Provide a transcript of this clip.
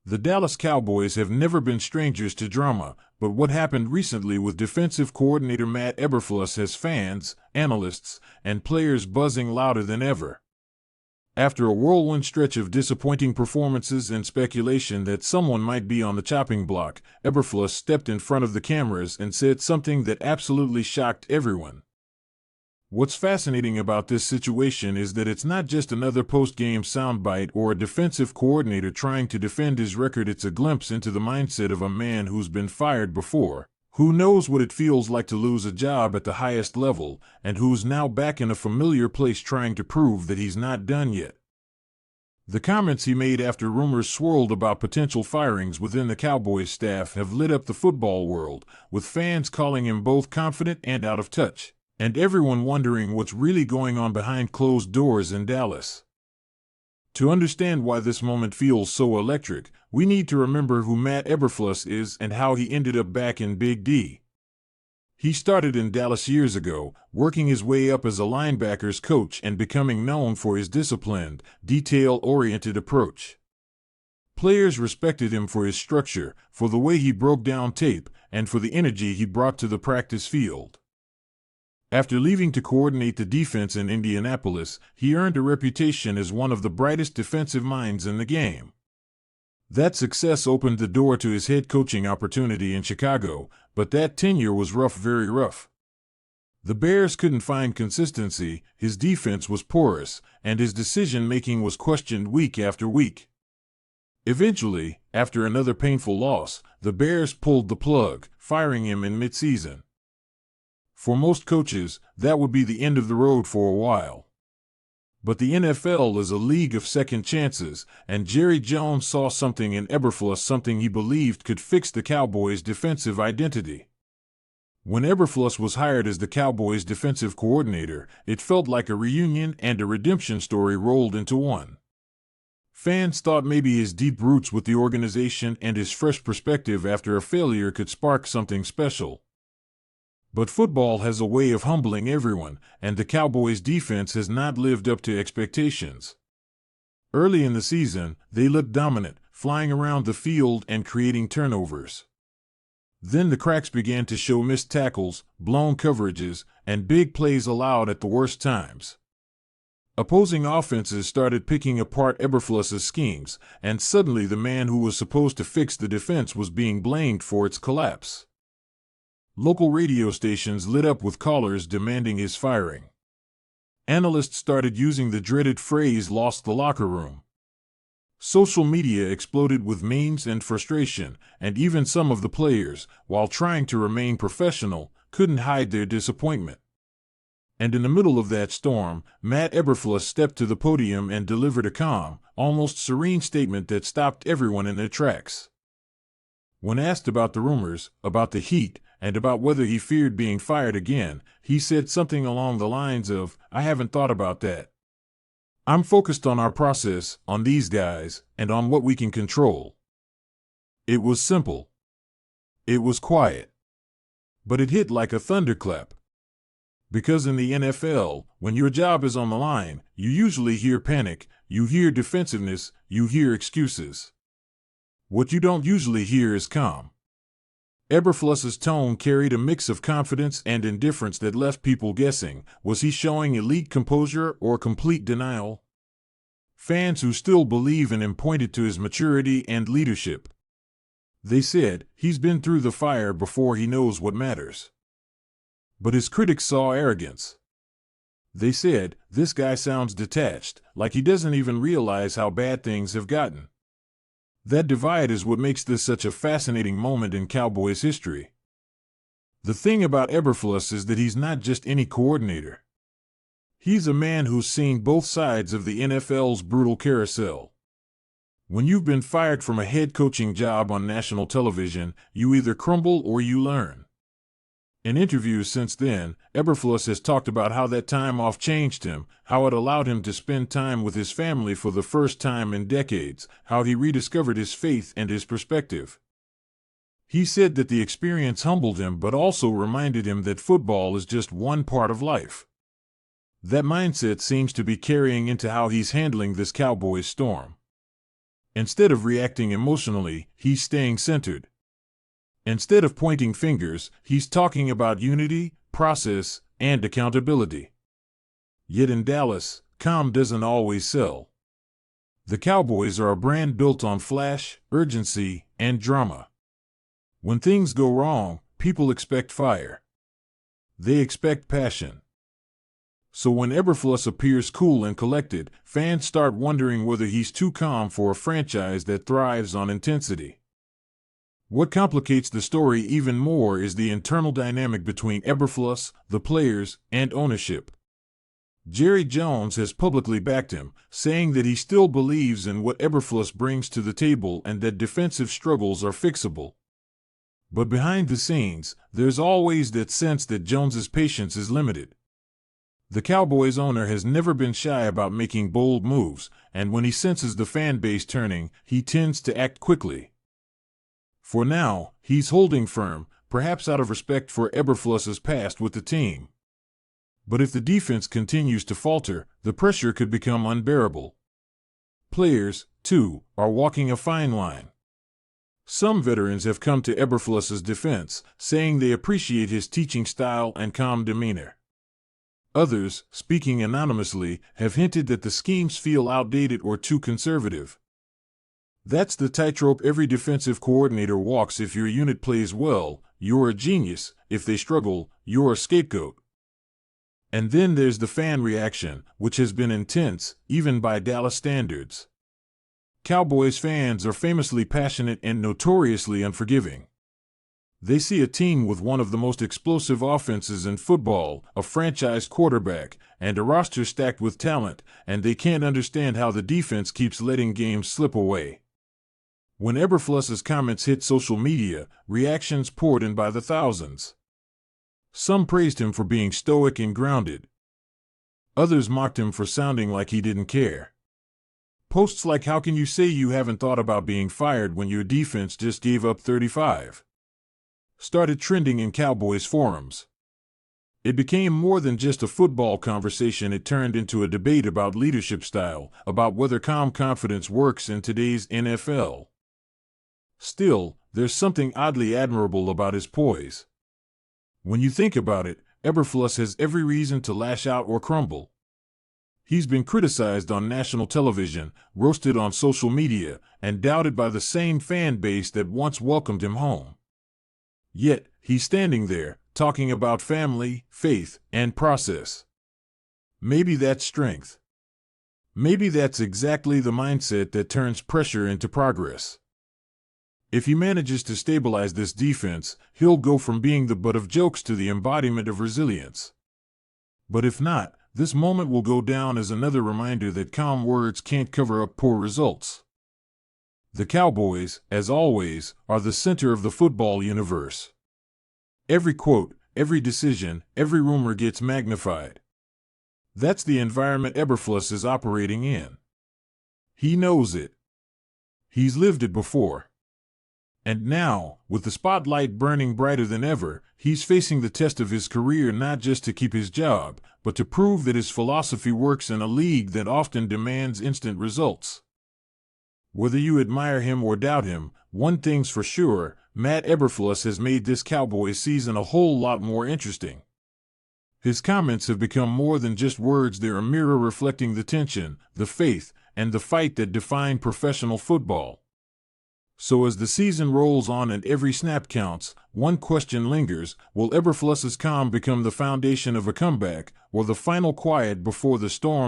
The Dallas Cowboys have never been strangers to drama, but what happened recently with defensive coordinator Matt Eberflus has fans, analysts, and players buzzing louder than ever. After a whirlwind stretch of disappointing performances and speculation that someone might be on the chopping block, Eberflus stepped in front of the cameras and said something that absolutely shocked everyone. What's fascinating about this situation is that it's not just another post-game soundbite or a defensive coordinator trying to defend his record. It's a glimpse into the mindset of a man who's been fired before, who knows what it feels like to lose a job at the highest level, and who's now back in a familiar place trying to prove that he's not done yet. The comments he made after rumors swirled about potential firings within the Cowboys staff have lit up the football world, with fans calling him both confident and out of touch, and everyone wondering what's really going on behind closed doors in Dallas. To understand why this moment feels so electric, we need to remember who Matt Eberflus is and how he ended up back in Big D. He started in Dallas years ago, working his way up as a linebackers coach and becoming known for his disciplined, detail-oriented approach. Players respected him for his structure, for the way he broke down tape, and for the energy he brought to the practice field. After leaving to coordinate the defense in Indianapolis, he earned a reputation as one of the brightest defensive minds in the game. That success opened the door to his head coaching opportunity in Chicago, but that tenure was rough, very rough. The Bears couldn't find consistency, his defense was porous, and his decision-making was questioned week after week. Eventually, after another painful loss, the Bears pulled the plug, firing him in mid-season. For most coaches, that would be the end of the road for a while. But the NFL is a league of second chances, and Jerry Jones saw something in Eberflus, something he believed could fix the Cowboys' defensive identity. When Eberflus was hired as the Cowboys' defensive coordinator, it felt like a reunion and a redemption story rolled into one. Fans thought maybe his deep roots with the organization and his fresh perspective after a failure could spark something special. But football has a way of humbling everyone, and the Cowboys' defense has not lived up to expectations. Early in the season, they looked dominant, flying around the field and creating turnovers. Then the cracks began to show: missed tackles, blown coverages, and big plays allowed at the worst times. Opposing offenses started picking apart Eberflus's schemes, and suddenly the man who was supposed to fix the defense was being blamed for its collapse. Local radio stations lit up with callers demanding his firing. Analysts started using the dreaded phrase "lost the locker room." Social media exploded with memes and frustration, and even some of the players, while trying to remain professional, couldn't hide their disappointment. And in the middle of that storm, Matt Eberflus stepped to the podium and delivered a calm, almost serene statement that stopped everyone in their tracks. When asked about the rumors, about the heat, and about whether he feared being fired again, he said something along the lines of, "I haven't thought about that. I'm focused on our process, on these guys, and on what we can control." It was simple. It was quiet. But it hit like a thunderclap. Because in the NFL, when your job is on the line, you usually hear panic, you hear defensiveness, you hear excuses. What you don't usually hear is calm. Eberflus's tone carried a mix of confidence and indifference that left people guessing: was he showing elite composure or complete denial? Fans who still believe in him pointed to his maturity and leadership. They said, "He's been through the fire before, he knows what matters." But his critics saw arrogance. They said, "This guy sounds detached, like he doesn't even realize how bad things have gotten." That divide is what makes this such a fascinating moment in Cowboys history. The thing about Eberflus is that he's not just any coordinator. He's a man who's seen both sides of the NFL's brutal carousel. When you've been fired from a head coaching job on national television, you either crumble or you learn. In interviews since then, Eberflus has talked about how that time off changed him, how it allowed him to spend time with his family for the first time in decades, how he rediscovered his faith and his perspective. He said that the experience humbled him but also reminded him that football is just one part of life. That mindset seems to be carrying into how he's handling this Cowboys storm. Instead of reacting emotionally, he's staying centered. Instead of pointing fingers, he's talking about unity, process, and accountability. Yet in Dallas, calm doesn't always sell. The Cowboys are a brand built on flash, urgency, and drama. When things go wrong, people expect fire. They expect passion. So when Eberflus appears cool and collected, fans start wondering whether he's too calm for a franchise that thrives on intensity. What complicates the story even more is the internal dynamic between Eberflus, the players, and ownership. Jerry Jones has publicly backed him, saying that he still believes in what Eberflus brings to the table and that defensive struggles are fixable. But behind the scenes, there's always that sense that Jones's patience is limited. The Cowboys owner has never been shy about making bold moves, and when he senses the fan base turning, he tends to act quickly. For now, he's holding firm, perhaps out of respect for Eberflus's past with the team. But if the defense continues to falter, the pressure could become unbearable. Players, too, are walking a fine line. Some veterans have come to Eberflus's defense, saying they appreciate his teaching style and calm demeanor. Others, speaking anonymously, have hinted that the schemes feel outdated or too conservative. That's the tightrope every defensive coordinator walks. If your unit plays well, you're a genius. If they struggle, you're a scapegoat. And then there's the fan reaction, which has been intense, even by Dallas standards. Cowboys fans are famously passionate and notoriously unforgiving. They see a team with one of the most explosive offenses in football, a franchise quarterback, and a roster stacked with talent, and they can't understand how the defense keeps letting games slip away. When Eberflus's comments hit social media, reactions poured in by the thousands. Some praised him for being stoic and grounded. Others mocked him for sounding like he didn't care. Posts like "How can you say you haven't thought about being fired when your defense just gave up 35?" started trending in Cowboys forums. It became more than just a football conversation. It turned into a debate about leadership style, about whether calm confidence works in today's NFL. Still, there's something oddly admirable about his poise. When you think about it, Eberflus has every reason to lash out or crumble. He's been criticized on national television, roasted on social media, and doubted by the same fan base that once welcomed him home. Yet, he's standing there, talking about family, faith, and process. Maybe that's strength. Maybe that's exactly the mindset that turns pressure into progress. If he manages to stabilize this defense, he'll go from being the butt of jokes to the embodiment of resilience. But if not, this moment will go down as another reminder that calm words can't cover up poor results. The Cowboys, as always, are the center of the football universe. Every quote, every decision, every rumor gets magnified. That's the environment Eberflus is operating in. He knows it. He's lived it before. And now, with the spotlight burning brighter than ever, he's facing the test of his career, not just to keep his job, but to prove that his philosophy works in a league that often demands instant results. Whether you admire him or doubt him, one thing's for sure, Matt Eberflus has made this Cowboys season a whole lot more interesting. His comments have become more than just words. They're a mirror reflecting the tension, the faith, and the fight that define professional football. So as the season rolls on and every snap counts, one question lingers: will Eberflus's calm become the foundation of a comeback, or the final quiet before the storm